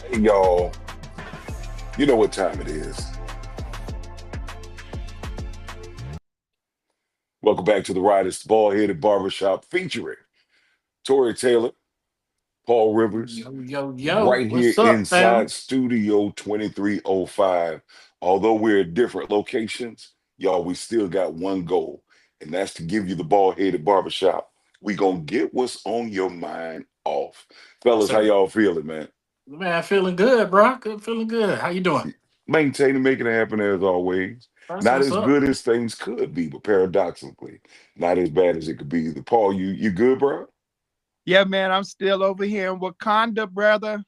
Hey, y'all, you know what time it is. Welcome back to the Riders Baldheaded Barbershop featuring Tori Taylor, Paul Rivers, Yo, right here what's up, fam? inside Studio 2305. Although we're at different locations, y'all, we still got one goal, and that's to give you the Baldheaded Barbershop. We gonna get what's on your mind off. Yes, Fellas, how sir. y'all feeling, man? Man, feeling good, bro. Good, feeling good. How you doing? Maintaining, making it happen as always. That's Not what's as up. good as things could be, but paradoxically, not as bad as it could be. Paul, you good, bro? Yeah, man, I'm still over here in Wakanda, brother.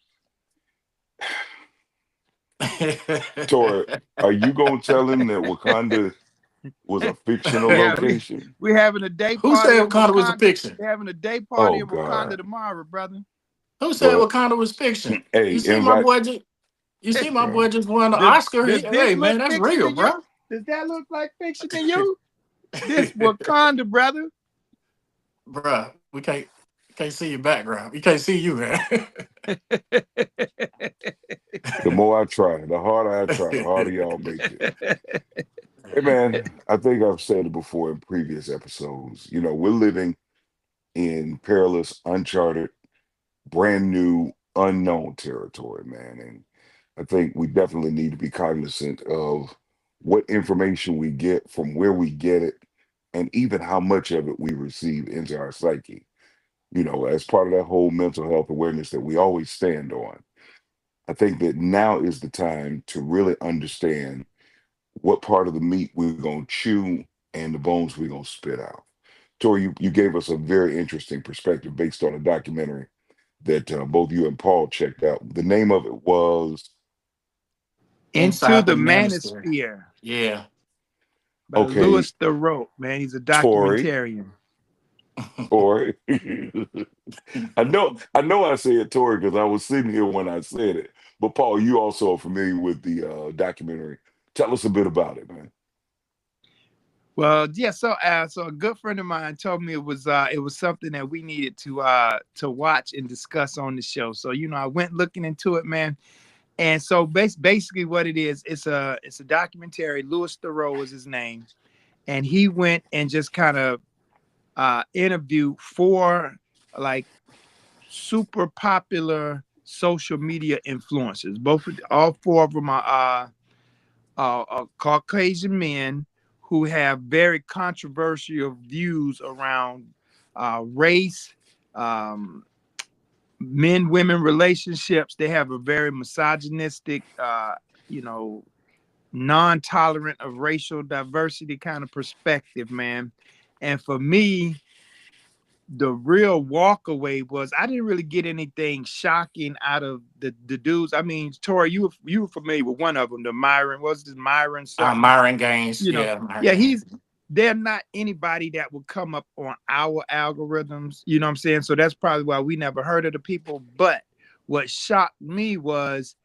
Tori, are you gonna tell him that Wakanda was a fictional Yeah, location? we having a day Who party said in Wakanda was a Wakanda. fiction? We're having a day party Oh in Wakanda God. tomorrow, brother. Who said Well, Wakanda was fiction? hey, You see my invite boy just you see my boy just won the does Oscar. does this Hey look man, that's fiction real, to bro. you? Does that look like fiction to you? This Wakanda, brother. Bruh, we can't see your background. We can't see you, man. the more I try, the harder I try, the harder y'all make it. Hey man, I think I've said it before in previous episodes. We're living in perilous, uncharted, brand new, unknown territory, man. And I think we definitely need to be cognizant of what information we get, from where we get it, and even how much of it we receive into our psyche, as part of that whole mental health awareness that we always stand on. I think that now is the time to really understand what part of the meat we're going to chew and the bones we're going to spit out. Tori, you gave us a very interesting perspective based on a documentary that both you and Paul checked out. The name of it was, Into Inside the the Manosphere. Manosphere Yeah. by okay, Louis Theroux. Man, he's a Tori, documentarian. Tori. I know I said Tori because I was sitting here when I said it. But Paul, you also are familiar with the documentary. Tell us a bit about it, man. Well, yeah. So a good friend of mine told me it was something that we needed to watch and discuss on the show. So I went looking into it, man. And so basically what it is, it's a documentary. Louis Theroux is his name, and he went and just kind of interviewed four like super popular social media influencers. All four of them are Caucasian men who have very controversial views around race, um, men-women relationships. They have a very misogynistic, you know, non-tolerant of racial diversity kind of perspective, man. And for me, the real walkaway was I didn't really get anything shocking out of the dudes. I mean, Tori, you were familiar with one of them, the Myron. What's this Myron something? Myron Gaines. You know, Yeah, Myron yeah, Gaines. they're not anybody that will come up on our algorithms. You know what I'm saying? So that's probably why we never heard of the people. But what shocked me was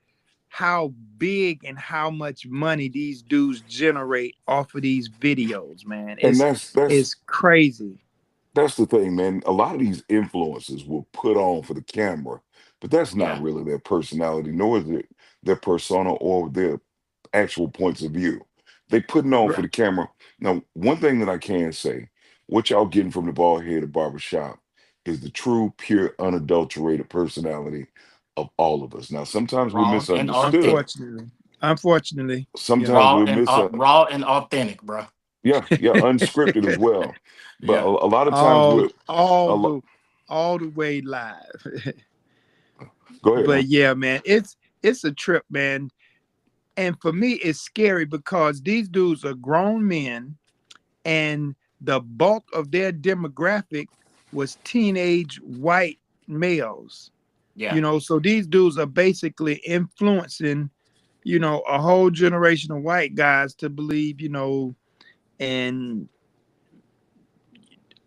how big and how much money these dudes generate off of these videos, man. And It's that's that's it's crazy. that's the thing, man. A lot of these influencers will put on for the camera, but that's not Yeah. really their personality, nor is it their persona or their actual points of view. They putting on for Right. the camera. Now, one thing that I can say, what y'all getting from the bald head barbershop is the true, pure, unadulterated personality of all of us. Now, sometimes we're Raw and misunderstood. authentic. Unfortunately, yeah. Sometimes we're Raw and authentic, bro. yeah, yeah, unscripted as well. But a, Yeah. a lot of times all we're all a lot. the all the way live. Go ahead But now. yeah, man, it's a trip, man. And for me, it's scary because these dudes are grown men, and the bulk of their demographic was teenage white males. Yeah. So these dudes are basically influencing, a whole generation of white guys to believe, in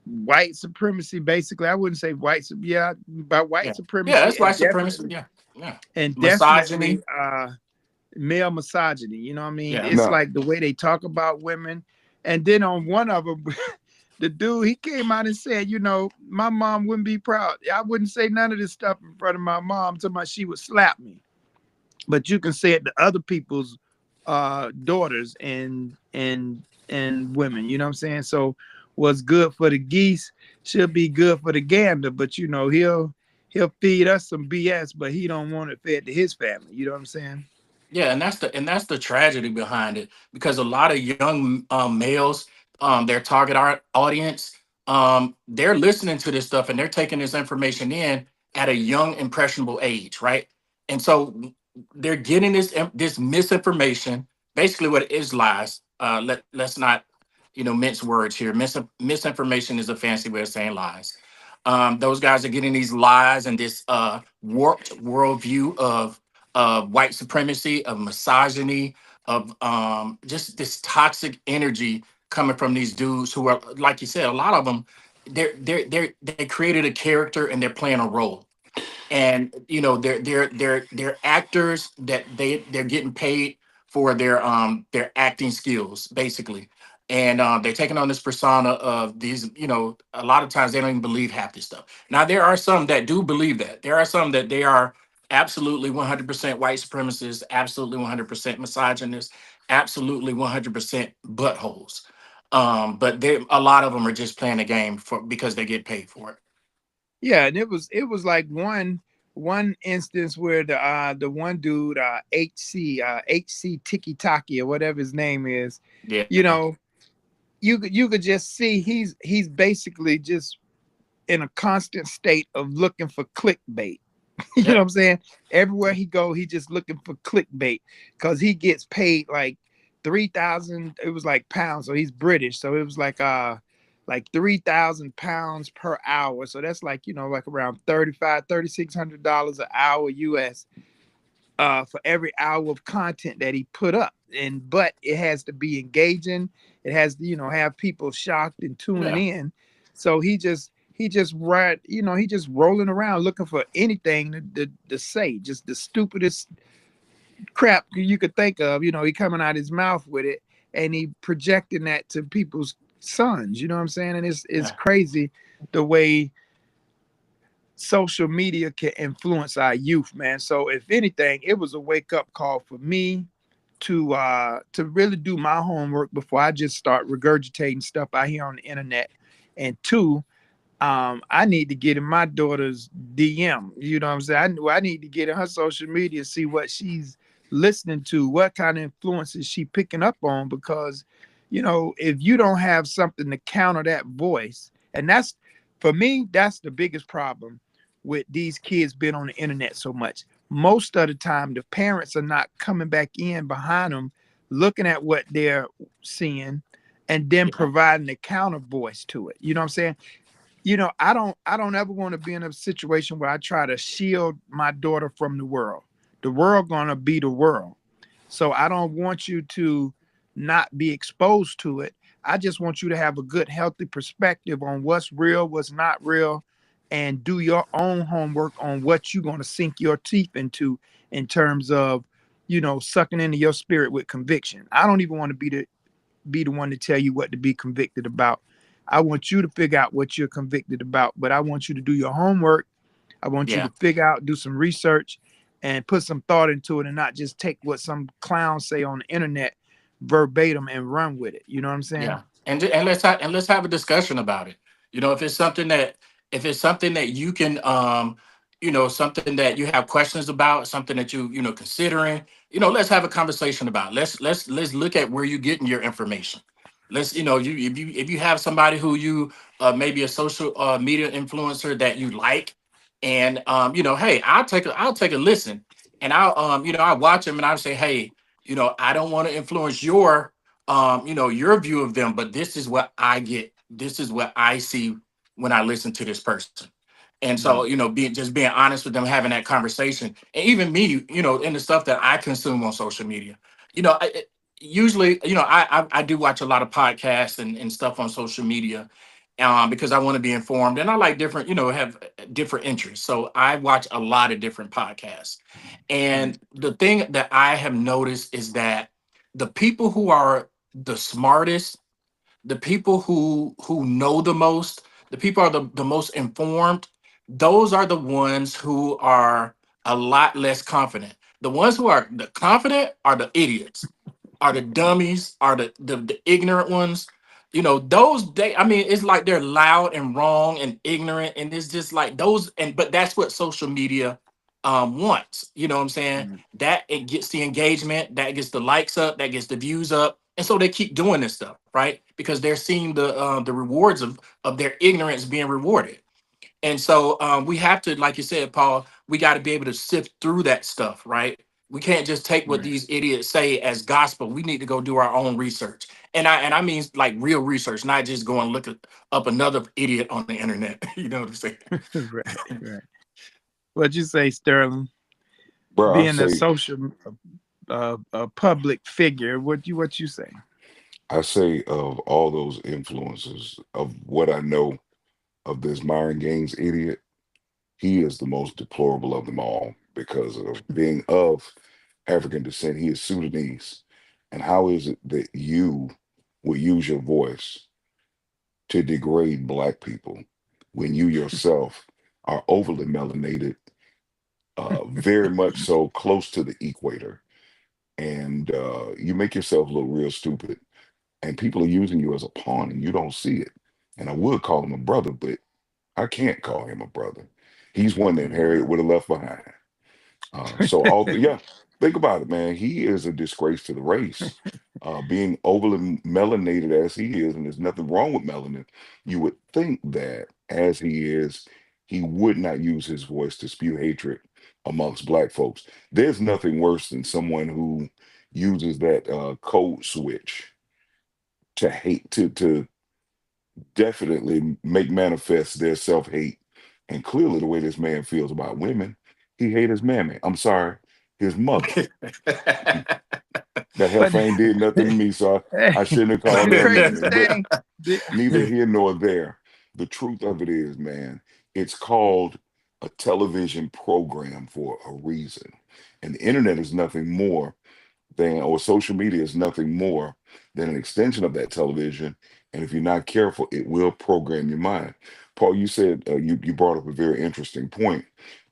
white supremacy. Basically, I wouldn't say yeah, by white Yeah. Yeah, supremacy, that's white supremacy. Yeah. Yeah. and definitely Misogyny. male misogyny. You know what I mean? Yeah. It's Now, like the way they talk about women. And then on one of them, the dude, he came out and said, my mom wouldn't be proud. I wouldn't say none of this stuff in front of my mom, talking about she would slap me. but you can say it to other people's daughters and women. You know what I'm saying? So what's good for the geese should be good for the gander. But you know, he'll feed us some BS, but he don't want it fed to his family. You know what I'm saying? Yeah, and that's the tragedy behind it, because a lot of young males, their target audience, they're listening to this stuff and they're taking this information in at a young impressionable age, right? And so they're getting this misinformation. Basically, what it is, lies. Let's not mince words here. Misinformation is a fancy way of saying lies. Those guys are getting these lies and this warped worldview of white supremacy, of misogyny, of just this toxic energy coming from these dudes who are, like you said, a lot of them, they created a character and they're playing a role. And they're actors that they're getting paid for their acting skills, basically. And they're taking on this persona of these, a lot of times they don't even believe half this stuff. Now there are some that do believe that. There are some that they are absolutely 100% white supremacists, absolutely 100% misogynist, absolutely 100% buttholes. But a lot of them are just playing the game for because they get paid for it. Yeah, and it was like one instance where the one dude HC Tiki Taki or whatever his name is, Yeah. you know, you could just see he's basically just in a constant state of looking for clickbait. You know Yep. what I'm saying? Everywhere he go, he just looking for clickbait because he gets paid like 3,000. It was like pounds, so he's British, so it was like 3,000 pounds per hour. So that's like like around 3,600 dollars an hour US for every hour of content that he put up. And but it has to be engaging. It has to have people shocked and tuning Yeah. in. So he just right he just rolling around looking for anything to say, just the stupidest crap you could think of. He coming out his mouth with it, and he projecting that to people's sons. You know what I'm saying? And it's Yeah. crazy the way social media can influence our youth, man. So if anything, it was a wake up call for me to really do my homework before I just start regurgitating stuff I hear on the internet. And two, I need to get in my daughter's DM. You know what I'm saying? I need to get in her social media, see what she's listening to, what kind of influences she picking up on. Because, if you don't have something to counter that voice, and that's for me, that's the biggest problem with these kids being on the internet so much. Most of the time, the parents are not coming back in behind them, looking at what they're seeing, and then Yeah. providing a counter voice to it. You know what I'm saying? I don't ever want to be in a situation where I try to shield my daughter from the world. The world gonna be the world. So I don't want you to not be exposed to it. I just want you to have a good, healthy perspective on what's real, what's not real, and do your own homework on what you're gonna sink your teeth into in terms of, sucking into your spirit with conviction. I don't even want to be the one to tell you what to be convicted about. I want you to figure out what you're convicted about, but I want you to do your homework. I want you Yeah. to figure out, do some research, and put some thought into it, and not just take what some clowns say on the internet verbatim and run with it. You know what I'm saying? Yeah, and let's have a discussion about it. If it's something that you can something that you have questions about, something that considering, let's have a conversation about. Let's look at where you're getting your information. Let's you if you have somebody who you maybe a social media influencer that you like, and hey, I'll take a listen, and I watch them and I say, hey, I don't want to influence your view of them, but this is what I get. This is what I see when I listen to this person. And so, Mm. being honest with them, having that conversation, and even me, in the stuff that I consume on social media, usually, I do watch a lot of podcasts and stuff on social media, because I want to be informed, and I like different, have different interests. So I watch a lot of different podcasts, Mm. and the thing that I have noticed is that the people who are the smartest, the people who know the most, the people are the most informed, those are the ones who are a lot less confident. The ones who are the confident are the idiots, are the dummies, are the ignorant ones. You know, those they I mean, it's like they're loud and wrong and ignorant, and it's just like those, and but that's what social media wants. You know what I'm saying? Mm. That it gets the engagement, that gets the likes up, that gets the views up. And so they keep doing this stuff, right? Because they're seeing the rewards of their ignorance being rewarded. And so we have to, like you said, Paul, we got to be able to sift through that stuff, right? We can't just take what Right. these idiots say as gospel. We need to go do our own research. And I mean like real research, not just go and look up another idiot on the internet. You know what I'm saying? Right. Right. What you say, Sterling? Bro, Being a social, a public figure. What you say? I say of all those influences of what I know of this Myron Gaines idiot, he is the most deplorable of them all because of being of African descent. He is Sudanese. And how is it that you will use your voice to degrade black people when you yourself are overly melanated, very much so close to the equator, and you make yourself look real stupid, and people are using you as a pawn, and you don't see it. And I would call him a brother, but I can't call him a brother. He's one that Mm. Harriet would have left behind. So all yeah, think about it, man. He is a disgrace to the race. Being overly melanated as he is, and there's nothing wrong with melanin, you would think that as he is, he would not use his voice to spew hatred amongst black folks. There's nothing worse than someone who uses that code switch to hate to definitely make manifest their self-hate. And clearly the way this man feels about women, he hate his mammy. I'm sorry, his mother. That But heifer ain't did nothing to me, so I shouldn't have called the her crazy mammy. But thing, the, neither here nor there. The truth of it is, man, it's called a television program for a reason. And the internet is nothing more than, or social media is nothing more than an extension of that television. And if you're not careful, it will program your mind. Paul, you said you brought up a very interesting point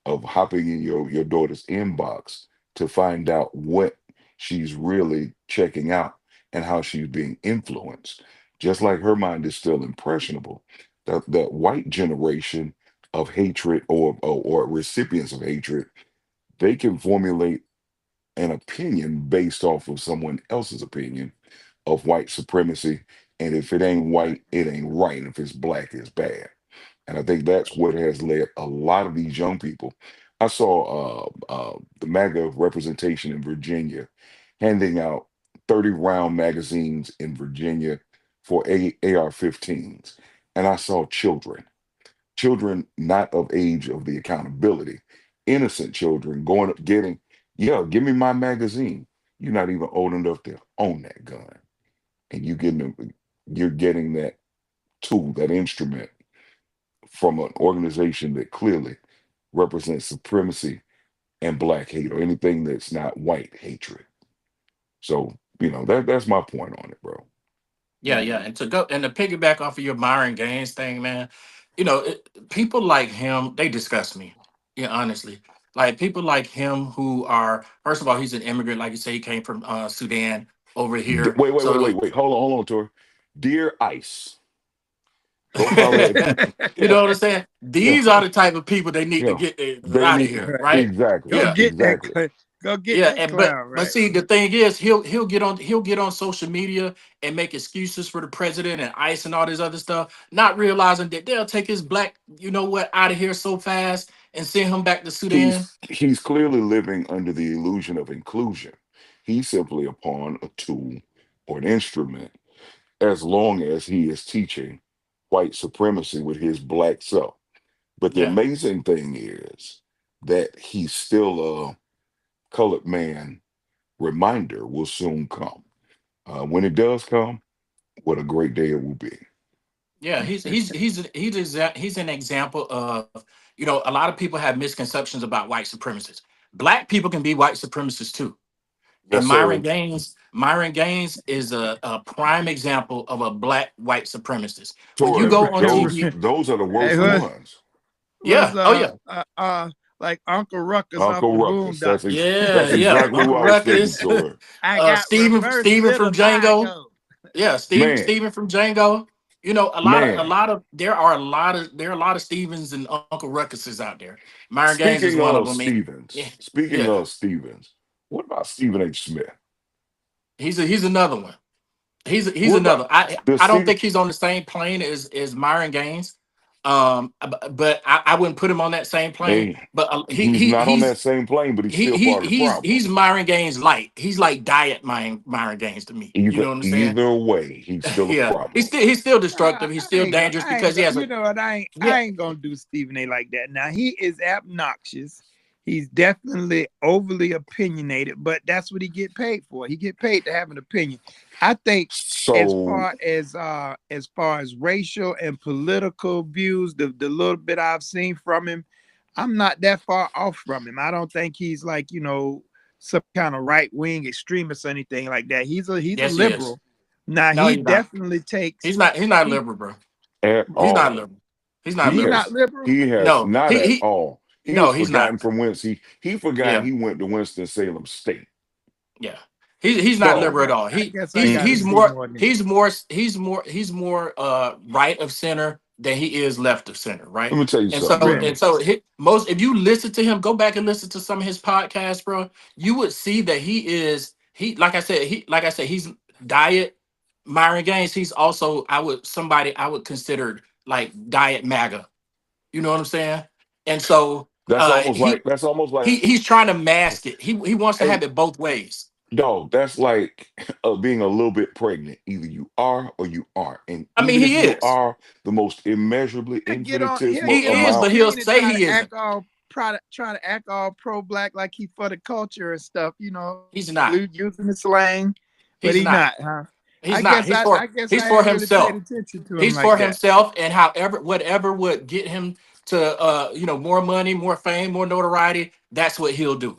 of hopping in your daughter's inbox to find out what she's really checking out and how she's being influenced. Just like her mind is still impressionable, that white generation of hatred or recipients of hatred, they can formulate an opinion based off of someone else's opinion of white supremacy. And if it ain't right. white, it ain't right. And if it's black, it's bad. And I think that's what has led a lot of these young people. I saw the MAGA representation in Virginia handing out 30 round magazines in Virginia for AR-15s. And I saw children not of age of the accountability, innocent children going up getting, yeah, give me my magazine. You're not even old enough to own that gun, and you're getting that tool, that instrument from an organization that clearly represents supremacy and black hate or anything that's not white hatred. So that's my point on it, bro. Yeah, yeah. And to go and to piggyback off of your Myron Gaines thing, man, people like him, they disgust me. Yeah, honestly. Like people like him who are, first of all, he's an immigrant, like you say, he came from Sudan over here. Wait, wait, wait, So wait, wait. Hold on, Tor. Dear Ice, go holler at you yeah, know what I'm saying? yeah. These are the type of people they need to Yeah, get they out of need here, Right. right? exactly, Go Yeah. get that. exactly. Go get Yeah, that and but clown. but Right. see the thing is he'll get on social media and make excuses for the president and ICE and all this other stuff, not realizing that they'll take his black, out of here so fast and send him back to Sudan. He's clearly living under the illusion of inclusion. He's simply a pawn, a tool, or an instrument, as long as he is teaching white supremacy with his black self. But the Yeah. amazing thing is that he's still a colored man reminder will soon come. When it does come, what a great day it will be. Yeah, he's an example of, a lot of people have misconceptions about white supremacists. Black people can be white supremacists too. And Yes, sir. Myron Gaines is a prime example of a black white supremacist. When you Tori, go on those TV, those are the It worst was ones. yeah, oh yeah, was like Uncle Ruckus off Uncle the Ruckus. Boondocks. Yeah, That's yeah. exactly who Uncle I was thinking, Ruckus, Tori. I got reverse Steven from Django. vitiligo. Yeah, Man, Steven from Django. You know, man. there are a lot of Stevens and Uncle Ruckuses out there. Myron Gaines is Speaking one of of them. Yeah, Stevens, speaking yeah. of Stevens, what about Stephen H. Smith? He's another one. He's What about another. the I don't Steve? think he's on the same plane as Myron Gaines. But I wouldn't put him on that same plane. Hey, But he's not on that same plane, but he's still part of the problem. he's Myron Gaines light. He's like diet Myron Gaines to me. You know what I'm saying? Either way, he's still a Yeah. problem. He's still destructive. He's I still ain't gonna, dangerous I ain't because he gonna, has you a know what? yeah. I ain't gonna do Stephen A. like that. Now he is obnoxious. He's definitely overly opinionated, but that's what he get paid for. He get paid to have an opinion. I think So as far as racial and political views, the little bit I've seen from him, I'm not that far off from him. I don't think he's like, some kind of right wing extremist or anything like that. He's a Yes, he is. liberal. Now No, he he's not. definitely takes He's not he liberal, bro. at He's not all, liberal. He's not he he liberal. not has liberal. he has No, not at all. He has no, he's not. forgotten from whence he forgot Yeah. he went to Winston Salem State. Yeah, he's not I Dog. liberal at got all. I guess I got to Mm-mm. see more than that. He's more right of center than he is left of center, Let right? me tell you something, Really? man. Most if you listen to him, go back and listen to some of his podcasts, bro. You would see that he like I said he's diet Myron Gaines. He's also I would consider like diet MAGA. You know what I'm saying? And so That's almost like he's trying to mask it. He wants to hey, have it both ways. dog, that's like being a little bit pregnant. Either you are or you aren't. And I mean, even if he you is. are the most immeasurably He'll infinitesimal get He on is, the but amount, he'll screen and say he isn't. try to act all pro black like he for the culture and stuff, He's not. using the slang, but He's he not. not, huh? He's not. I guess He's I for ain't really paid himself. attention to him He's like for that. himself, and however whatever would get him to more money, more fame, more notoriety, that's what he'll do.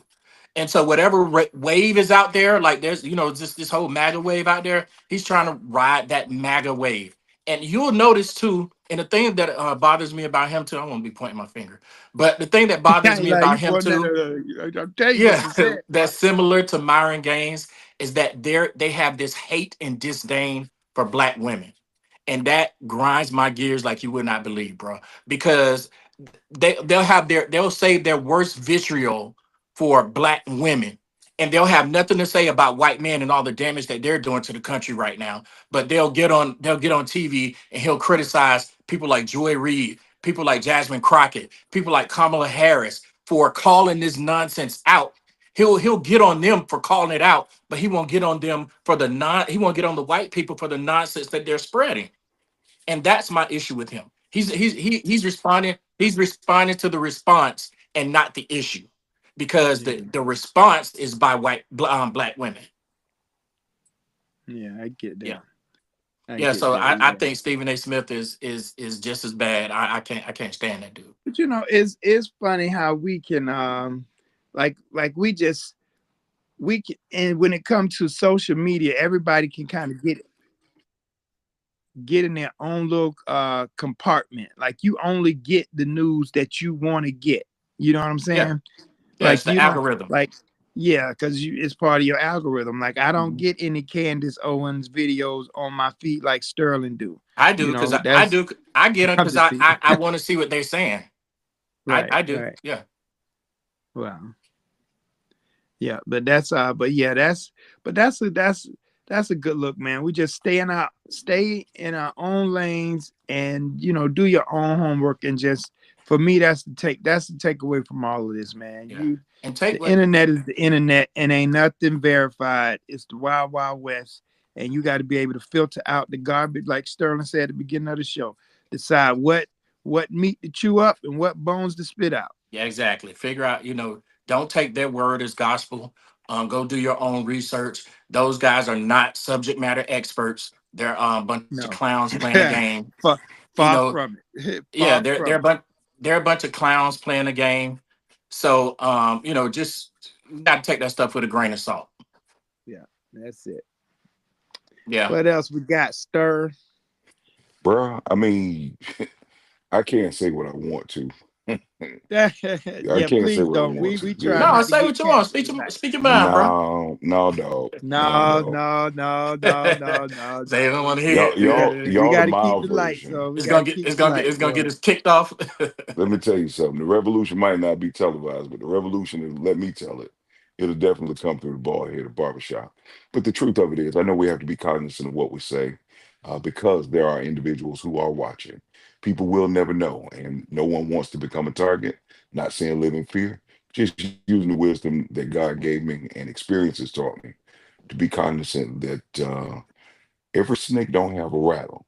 And so whatever wave is out there, like there's just this whole MAGA wave out there, he's trying to ride that MAGA wave. And you'll notice too, and the thing that bothers me about him too, I won't be pointing my finger, but the thing that bothers me Like about you him want that? too, I'll tell you what yeah, you said. that's similar to Myron Gaines, is that they have this hate and disdain for black women. And that grinds my gears like you would not believe, bro. Because they'll save their worst vitriol for black women, and they'll have nothing to say about white men and all the damage that they're doing to the country right now. But they'll get on TV and he'll criticize people like Joy Reid, people like Jasmine Crockett, people like Kamala Harris for calling this nonsense out. He'll get on them for calling it out, but he won't get on them for he won't get on the white people for the nonsense that they're spreading. And that's my issue with him. He's responding to the response and not the issue, because Yeah, the response is by black women. yeah, I get Yeah. that. I Yeah, get so that. I Yeah. think Stephen A. Smith is just as bad. I can't stand that dude. But it's funny how we can like we can, and when it comes to social media, everybody can kind of get in their own little compartment. Like you only get the news that you want to get. You know what I'm Yeah, saying? yeah, Like it's the algorithm. like yeah, because it's part of your algorithm. Like I don't Mhm. get any Candace Owens videos on my feed like Sterling do. I do because That's I get them I'm because just teasing. I want to see what they're saying. Right, I do. right. Yeah. Well, yeah, but yeah, that's a good look, man. We just stay in our own lanes and do your own homework and just for me that's the takeaway from all of this, man. Yeah. And take The what internet is the internet and ain't nothing verified. It's the wild, wild west. And you got to be able to filter out the garbage, like Sterling said at the beginning of the show. Decide what meat to chew up and what bones to spit out. Yeah, exactly. Figure out, don't take their word as gospel. Go do your own research. Those guys are not subject matter experts. They're a bunch of No. clowns playing a game. far, You far know, from it. yeah, Far from it. they're a bunch of clowns playing a game. So just gotta take that stuff with a grain of salt. Yeah, that's it. Yeah. What else we got? Stir. bruh. I mean, I can't say what I want to. I Yeah, can't say please what I don't. want We to. try Yeah. No, not to say get what you want. canceled tonight. Speak your mind, bro. No, no, dog. No, No, dog. no, no, no, no, no, Say I no. don't want to Y'all, hear y'all, it. We y'all the got to keep mild the lights version. on. We got to keep the It's lights gonna get on. us kicked off. Let me tell you something. The revolution might not be televised, but the revolution is, let me tell it, it'll definitely come through the Baldheaded Barbershop. But the truth of it is, I know we have to be cognizant of what we say because there are individuals who are watching. People will never know, and no one wants to become a target. Not saying live in fear, just using the wisdom that God gave me and experiences taught me to be cognizant that every snake don't have a rattle.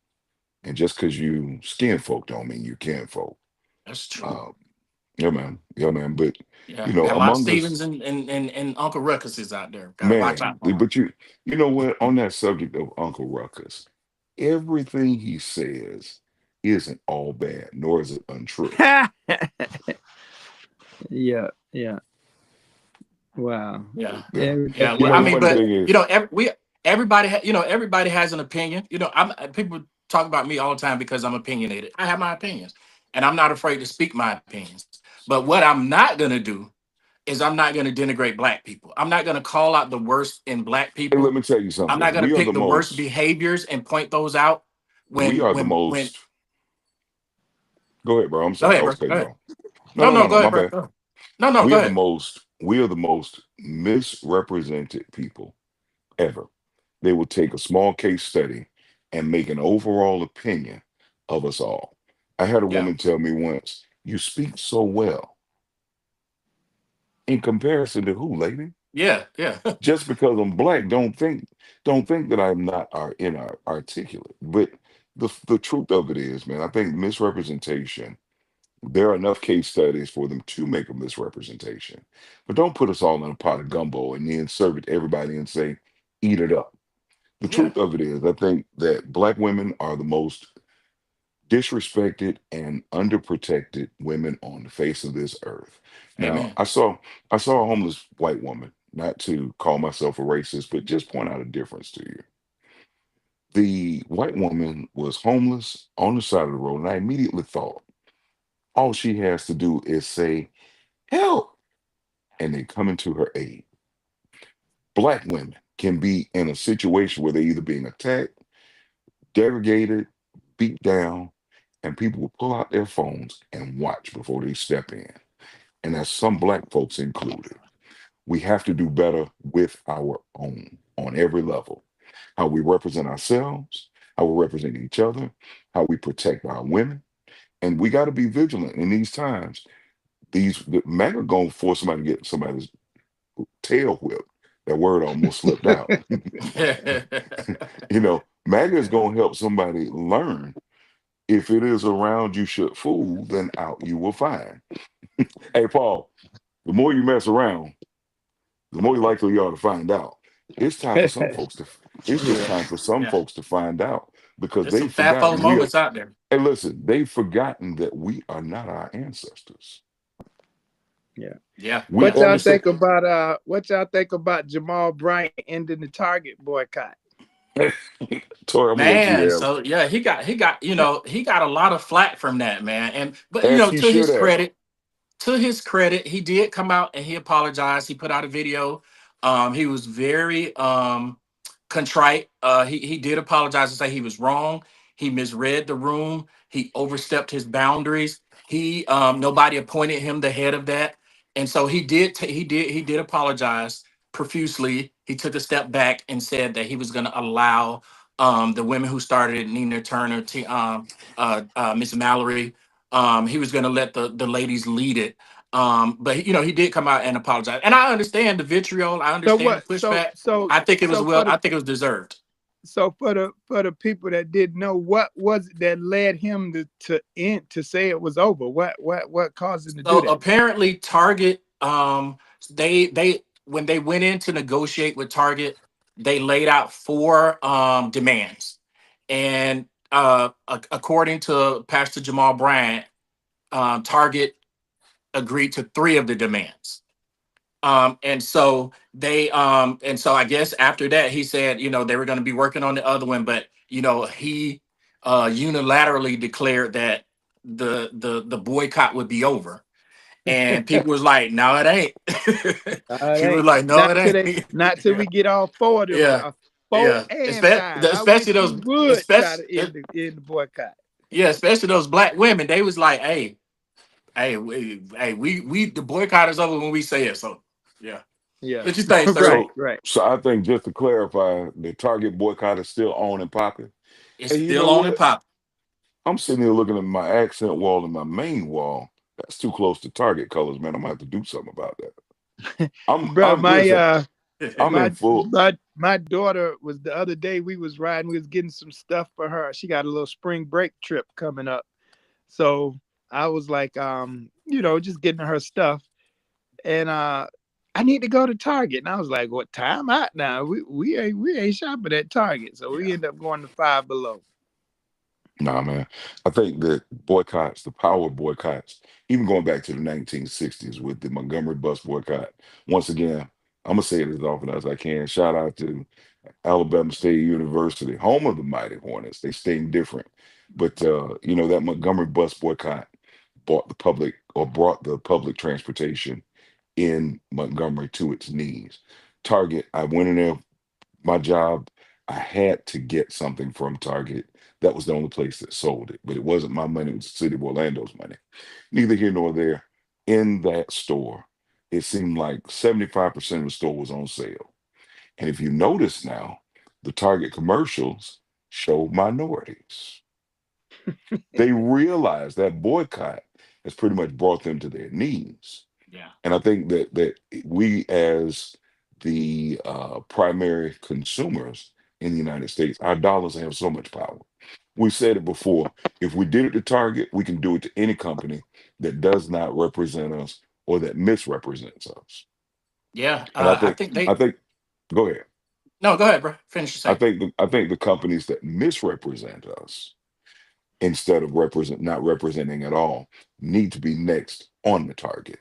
And just because you skin folk don't mean you can folk. That's true. Uh, yeah, man. Yeah, man. But Yeah, you know, got a lot of among Stevens us, and Uncle Ruckuses out there. Gotta watch out man. for But you know what? On that subject of Uncle Ruckus, everything he says isn't all bad, nor is it untrue. Yeah, yeah. Wow. them. Yeah. That, Yeah, You well, know, I the mean, funny but thing you is, know, everybody has an opinion. You know, I'm people talk about me all the time because I'm opinionated. I have my opinions, and I'm not afraid to speak my opinions. But what I'm not gonna do is I'm not gonna denigrate black people. I'm not gonna call out the worst in black hey, let people. me tell you I'm not something. gonna pick the worst behaviors and point those out. We are the When most. Go ahead, bro. I'm Go sorry, I ahead, was bro. Go cutting you ahead. off. No, No, no, no, no, no. go My ahead, bro. bad. Go ahead. No, go ahead. We are the most misrepresented people ever. They will take a small case study and make an overall opinion of us all. I had a Yeah, woman tell me once, "You speak so well in comparison to who, lady? yeah. Just because I'm black, don't think that I'm not articulate." But the truth of it is, man, I think misrepresentation. There are enough case studies for them to make a misrepresentation, but don't put us all in a pot of gumbo and then serve it to everybody and say, "Eat it up." The Yeah. truth of it is, I think that black women are the most disrespected and underprotected women on the face of this earth. Now, Amen. I saw a homeless white woman, not to call myself a racist, but just point out a difference to you. The white woman was homeless on the side of the road, and I immediately thought, all she has to do is say, "Help," and they come into her aid. Black women can be in a situation where they're either being attacked, degraded, beat down, and people will pull out their phones and watch before they step in. And that's some black folks included. We have to do better with our own on every level. How we represent ourselves, how we represent each other, how we protect our women. And we got to be vigilant in these times. The MAGA going to force somebody to get somebody's tail whipped. That word almost slipped out. MAGA is going to help somebody learn. If it is around you should fool, then out you will find. Hey, Paul, the more you mess around, the more likely you are to find out. It's time for some folks to. It's just yeah, time for some Yeah. folks to find out because There's some they've fat folk forgotten we are. moments out there. Hey, listen, they've forgotten that we are not our ancestors. yeah. Yeah, We What yeah. y'all understand. think about Jamal Bryant ending the Target boycott? Tori, I'm gonna let you Man, have, so yeah, he got a lot of flack from that, man. And but as he should have. to his credit, he did come out and he apologized. He put out a video. He was very contrite. He did apologize and say he was wrong. He misread the room. He overstepped his boundaries. He nobody appointed him the head of that, and so he did apologize profusely. He took a step back and said that he was going to allow the women who started it, Nina Turner, Miss Mallory. He was going to let the ladies lead it. But he did come out and apologize, and I understand the vitriol. I So understand the what? So pushback. so I think it was so for well. the I think it was deserved. for the people that didn't know, what was it that led him to say it was over? What caused him to do So that? apparently, Target, they when they went in to negotiate with Target, they laid out four demands, and according to Pastor Jamal Bryant, Target agreed to three of the demands. And so I guess after that, he said, they were going to be working on the other one, but he unilaterally declared that the boycott would be over. And people was like, no, it ain't. It People was ain't like, no, it ain't. not till we get all four of them, Yeah, four yeah. and five. I wish Especially we those, would try especially to end the boycott. yeah, especially those black women. They was like, hey, the boycott is over when we say it. So yeah. Yeah, What you think, sir? right, So, right. so I think just to clarify, the Target boycott is still on and popping. It's And you still know on and what? pop. I'm sitting here looking at my accent wall and my main wall. That's too close to Target colors, man. I'm gonna have to do something about that. Bro, I'm listen. I'm my in full. my daughter was the other day we was riding, we was getting some stuff for her. She got a little spring break trip coming up. So I was like, just getting her stuff. And I need to go to Target. And I was like, what time out now? We ain't shopping at Target. So we Yeah. end up going to Five Below. Nah, man. I think that boycotts, the power of boycotts, even going back to the 1960s with the Montgomery bus boycott. Once again, I'm gonna say it as often as I can. Shout out to Alabama State University, home of the Mighty Hornets. They stayed different, but that Montgomery bus boycott brought the public transportation in Montgomery to its knees. Target, I went in there, my job, I had to get something from Target. That was the only place that sold it, but it wasn't my money, it was the city of Orlando's money. Neither here nor there. In that store, it seemed like 75% of the store was on sale. And if you notice now, the Target commercials show minorities. They realize that boycott has pretty much brought them to their knees. Yeah. And I think that we, as the primary consumers in the United States, our dollars have so much power. We said it before. If we did it to Target, we can do it to any company that does not represent us or that misrepresents us. Yeah. And I I think, think I they think, go ahead. no, go ahead, bro. Finish your saying. I think the companies that misrepresent us instead of not representing at all need to be next on the target.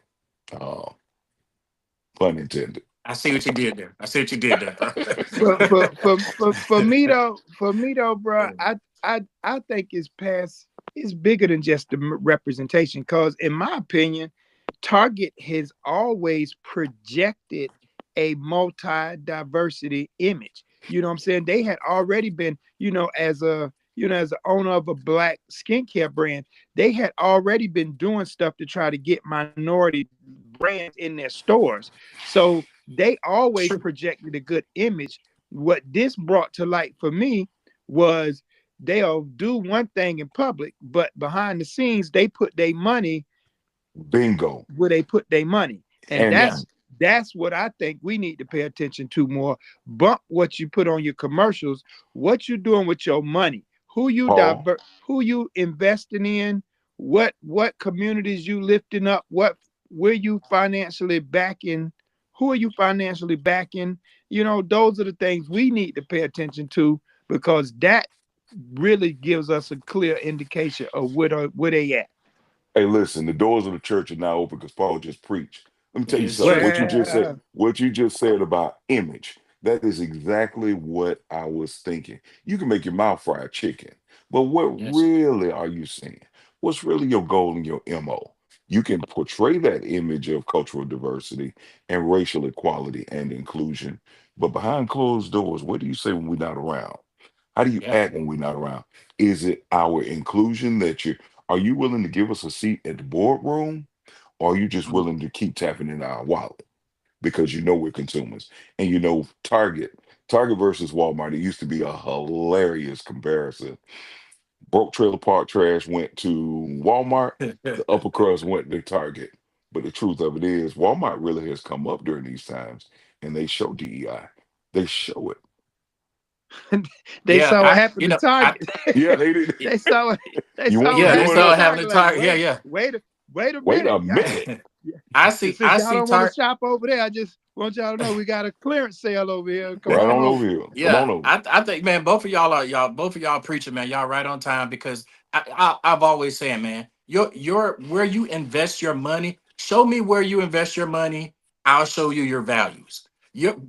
Uh, pun intended. I see what you did there. I see what you did there, bro. For me though, bro, I think it's bigger than just the representation. Cause in my opinion, Target has always projected a multi-diversity image. You know what I'm saying? They had already been, as an owner of a black skincare brand, they had already been doing stuff to try to get minority brands in their stores. So they always True. projected a good image. What this brought to light for me was they'll do one thing in public, but behind the scenes, they put their money Bingo. where they put their money. And And Yeah. that's what I think we need to pay attention to more. Bump what you put on your commercials, what you doing with your money, Paul, who you investing in, what communities you lifting up, where you financially backing, who are you financially backing? Those are the things we need to pay attention to because that really gives us a clear indication of where they at. hey, listen, the doors of the church are now open because Paul just preached. Let me tell you It's something. true. Well, What you just said about image, that is exactly what I was thinking. You can make your mouth fried chicken, but what Yes. really are you saying? What's really your goal and your MO? You can portray that image of cultural diversity and racial equality and inclusion, but behind closed doors, what do you say when we're not around? How do you Yeah. act when we're not around? Is it our inclusion that are you willing to give us a seat at the boardroom? Or are you just Mhm. willing to keep tapping in our wallet because you know we're consumers and you know Target versus Walmart? It used to be a hilarious comparison. Broke trailer park trash went to Walmart, the upper crust went to Target. But the truth of it is, Walmart really has come up during these times and they show DEI. They show it. they Yeah. saw what happened to I Target. Yeah, they did. they saw what they You saw want to what yeah, they join happened to saw it us? having a Target. Like, target. Yeah, yeah. wait a Wait a minute, y'all. minute. Yeah. I Since y'all see don't want to Target. shop over there, I just want y'all to know we got a clearance sale over here. Come Right on on over. over here. Come Yeah, on over. I think, man, both of y'all preaching, man. Y'all right on time because I've always said, man, your where you invest your money. Show me where you invest your money. I'll show you your values.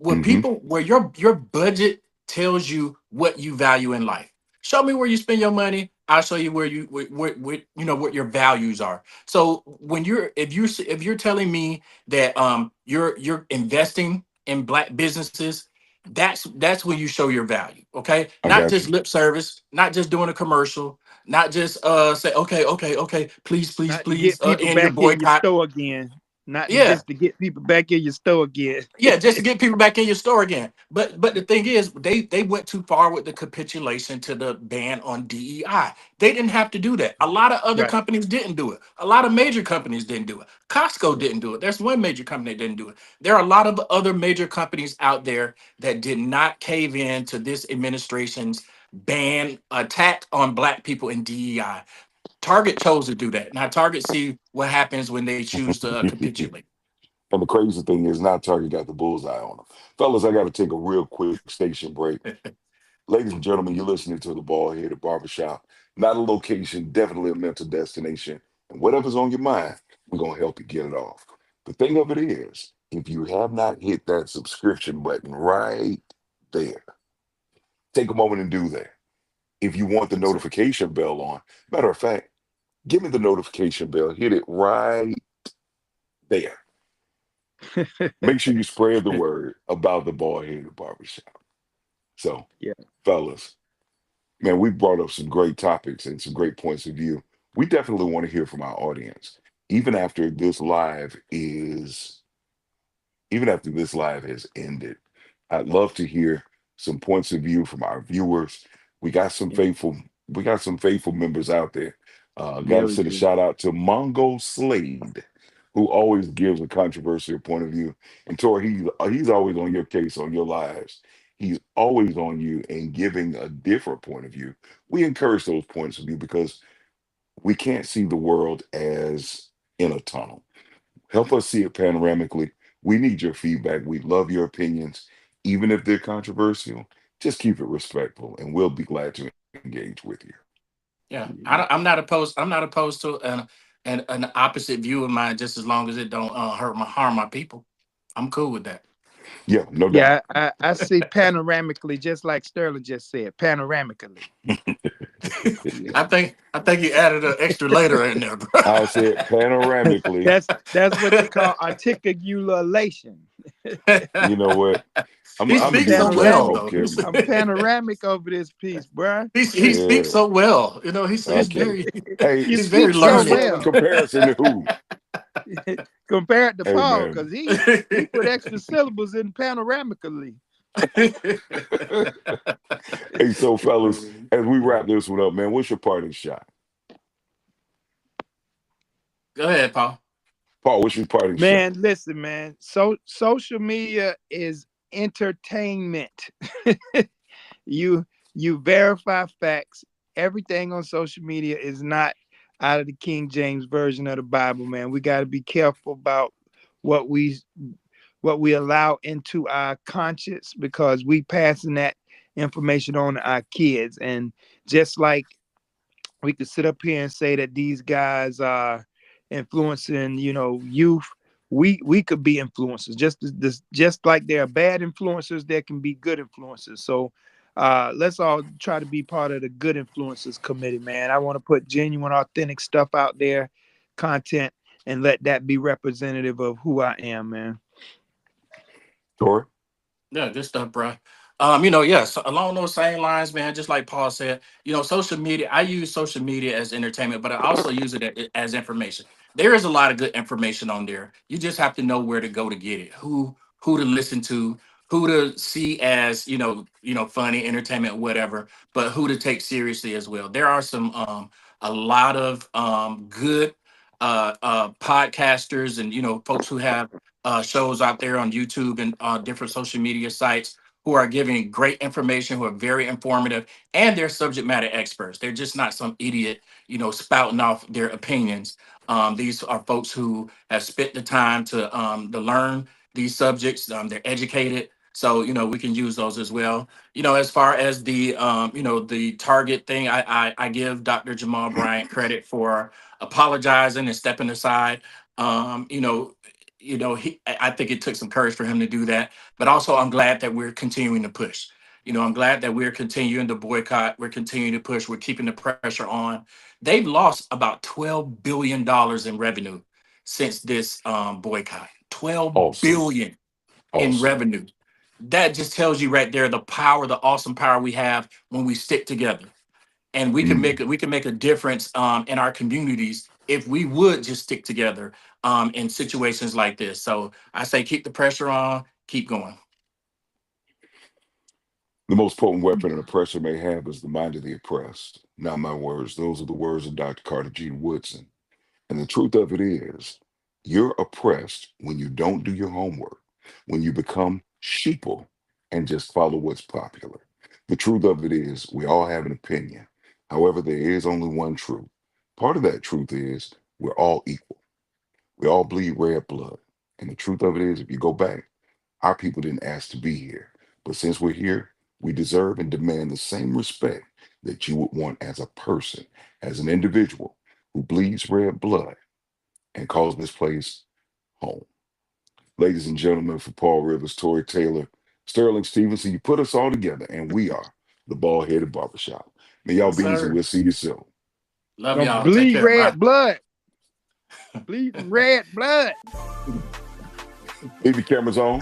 Hmm. Where your budget tells you what you value in life. Show me where you spend your money. I'll show you where you what you know what your values are. So when if you're telling me that you're investing in black businesses, that's when you show your value. Okay, I not got just you. lip service, not just doing a commercial, not just say okay, please Not to get people end your back in your boycott. store again. Not to Yeah, just to get people back in your store again. yeah, just to get people back in your store again. But the thing is, they went too far with the capitulation to the ban on DEI. They didn't have to do that. A lot of other Right. companies didn't do it. A lot of major companies didn't do it. Costco Yeah. didn't do it. There's one major company that didn't do it. There are a lot of other major companies out there that did not cave in to this administration's ban attack on black people in DEI. Target chose to do that. Now Target see what happens when they choose to capitulate. And the crazy thing is, now Target got the bullseye on them. Fellas, I got to take a real quick station break. Ladies and gentlemen, you're listening to the Baldheaded Barbershop. Not a location, definitely a mental destination. And whatever's on your mind, we're going to help you get it off. The thing of it is, if you have not hit that subscription button right there, take a moment and do that. If you want the Yes, sir. notification bell on, matter of fact, give me the notification bell, hit it right there. Make sure you spread the word about the Baldheaded Barbershop. So, Yeah. fellas, man, we brought up some great topics and some great points of view. We definitely want to hear from our audience, even after this live is even after this live has ended. I'd love to hear some points of view from our viewers. We got some Yeah. faithful, we got some faithful members out there. Got Yeah, to we send a do. shout out to Mongo Slade, who always gives a controversial point of view. And Tor, he's always on your case on your lives. He's always on you and giving a different point of view. We encourage those points of view because we can't see the world as in a tunnel. Help us see it panoramically. We need your feedback. We love your opinions, even if they're controversial. Just keep it respectful, and we'll be glad to engage with you. Yeah, Yeah. I'm not opposed. I'm not opposed to an opposite view of mine, just as long as it don't hurt my harm my people. I'm cool with that. Yeah, no Yeah, doubt. I see panoramically, just like Sterling just said, panoramically. Yeah. I think you added an extra later in there, bro. I said panoramically. That's what you call articulation. You know what? I'm, He I'm gonna speaks give so it to our well, Panoramic. folk though. here. I'm panoramic over this piece, bruh. He speaks Yeah, so well. You know, he's okay. very Hey, You he's very speak speak so learned. well in well comparison to who? compared to Hey, Paul, man. because he put extra syllables in panoramically. Hey, so fellas, as we wrap this one up, man, what's your parting shot? Go ahead, Paul. Paul, what's your parting shot? Man, listen, man. So social media is entertainment. you you verify facts. Everything on social media is not out of the King James version of the Bible, man. We got to be careful about what we what we allow into our conscience because we passing that information on to our kids. And just like we could sit up here and say that these guys are influencing, youth. We could be influencers, just like there are bad influencers, there can be good influencers. So let's all try to be part of the good influencers committee, man. I want to put genuine, authentic stuff out there, content, and let that be representative of who I am, man. Tori? Yeah, good stuff, bro. Yes, along those same lines, man. Just like Paul said, social media. I use social media as entertainment, but I also use it as information. There is a lot of good information on there. You just have to know where to go to get it, who to listen to, who to see as funny entertainment, whatever, but who to take seriously as well. There are a lot of good podcasters and folks who have shows out there on YouTube and different social media sites who are giving great information, who are very informative, and they're subject matter experts. They're just not some idiot, spouting off their opinions. These are folks who have spent the time to learn these subjects. They're educated. So, we can use those as well. As far as the target thing, I give Dr. Jamal Bryant credit for apologizing and stepping aside. Um, you know, I think it took some courage for him to do that. But also, I'm glad that we're continuing to push. I'm glad that we're continuing to boycott. We're continuing to push. We're keeping the pressure on. They've lost about $12 billion in revenue since this boycott. 12 Awesome. billion in Awesome. revenue. That just tells you right there the power, the awesome power we have when we stick together, and Mm. we can make a difference in our communities if we would just stick together in situations like this. So I say keep the pressure on, keep going. The most potent weapon an oppressor may have is the mind of the oppressed. Not my words. Those are the words of Dr. Carter G. Woodson. And the truth of it is, you're oppressed when you don't do your homework, when you become sheeple and just follow what's popular. The truth of it is, we all have an opinion. However, there is only one truth. Part of that truth is we're all equal. We all bleed red blood. And the truth of it is, if you go back, our people didn't ask to be here. But since we're here, we deserve and demand the same respect that you would want as a person, as an individual who bleeds red blood and calls this place home. Ladies and gentlemen, for Paul Rivers, Tori Taylor, Sterling Stevenson, you put us all together, and we are the Baldheaded Barbershop. May y'all Yes, be easy. sir. We'll see you soon. Love Gonna y'all. Take bleed care. Bye. red blood. Bleeding red blood. Leave your cameras on.